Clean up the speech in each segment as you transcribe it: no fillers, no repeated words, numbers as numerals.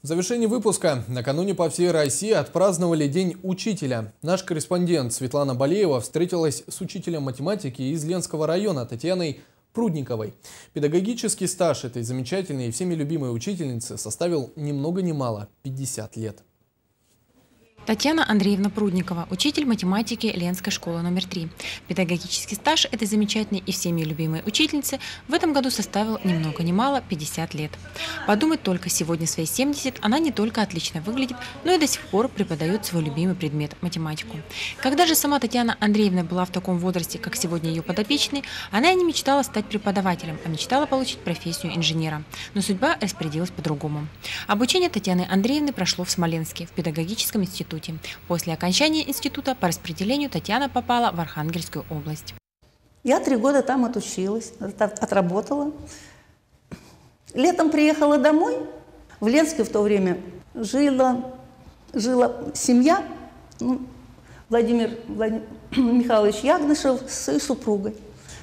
В завершении выпуска накануне по всей России отпраздновали День учителя. Наш корреспондент Светлана Балеева встретилась с учителем математики из Ленского района Татьяной Прудниковой. Педагогический стаж этой замечательной и всеми любимой учительницы составил ни много ни мало – 50 лет. Татьяна Андреевна Прудникова, учитель математики Ленской школы номер 3. Педагогический стаж этой замечательной и всеми любимой учительницы в этом году составил ни много ни мало 50 лет. Подумать только, сегодня свои 70 она не только отлично выглядит, но и до сих пор преподает свой любимый предмет – математику. Когда же сама Татьяна Андреевна была в таком возрасте, как сегодня ее подопечный, она и не мечтала стать преподавателем, а мечтала получить профессию инженера. Но судьба распорядилась по-другому. Обучение Татьяны Андреевны прошло в Смоленске, в педагогическом институте. После окончания института по распределению Татьяна попала в Архангельскую область. Я 3 года там отучилась, отработала. Летом приехала домой. В Ленске в то время жила семья, Владимир Михайлович Ягнышев с супругой.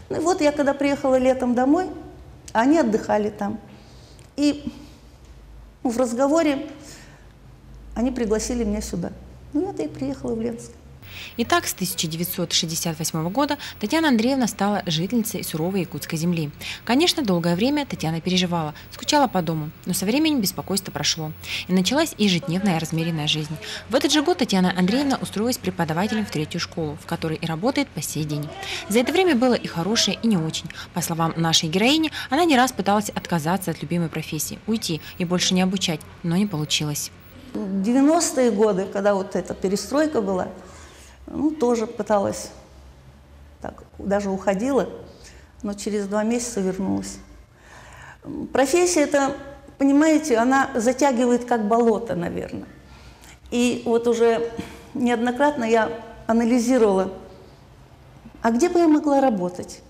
Ну и вот я когда приехала летом домой, они отдыхали там. И в разговоре они пригласили меня сюда. Ну, я и приехала в Ленск. Итак, с 1968 года Татьяна Андреевна стала жительницей суровой якутской земли. Конечно, долгое время Татьяна переживала, скучала по дому, но со временем беспокойство прошло. И началась ежедневная размеренная жизнь. В этот же год Татьяна Андреевна устроилась преподавателем в 3-ю школу, в которой и работает по сей день. За это время было и хорошее, и не очень. По словам нашей героини, она не раз пыталась отказаться от любимой профессии, уйти и больше не обучать, но не получилось. В 90-е годы, когда вот эта перестройка была, тоже пыталась, так, даже уходила, но через 2 месяца вернулась. Профессия эта, понимаете, она затягивает как болото, наверное. И вот уже неоднократно я анализировала, а где бы я могла работать?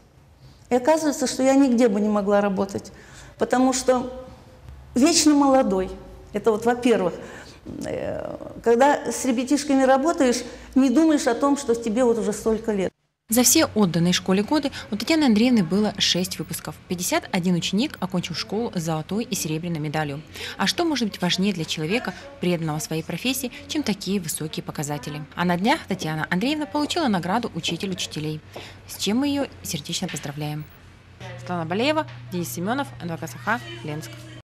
И оказывается, что я нигде бы не могла работать, потому что вечно молодой. Это вот, во-первых, когда с ребятишками работаешь, не думаешь о том, что тебе вот уже столько лет. За все отданные школе годы у Татьяны Андреевны было 6 выпусков. 51 ученик окончил школу с золотой и серебряной медалью. А что может быть важнее для человека, преданного своей профессии, чем такие высокие показатели? А на днях Татьяна Андреевна получила награду «Учитель учителей», с чем мы ее сердечно поздравляем. Светлана Балеева, Денис Семенов, НВК СХ, Ленск.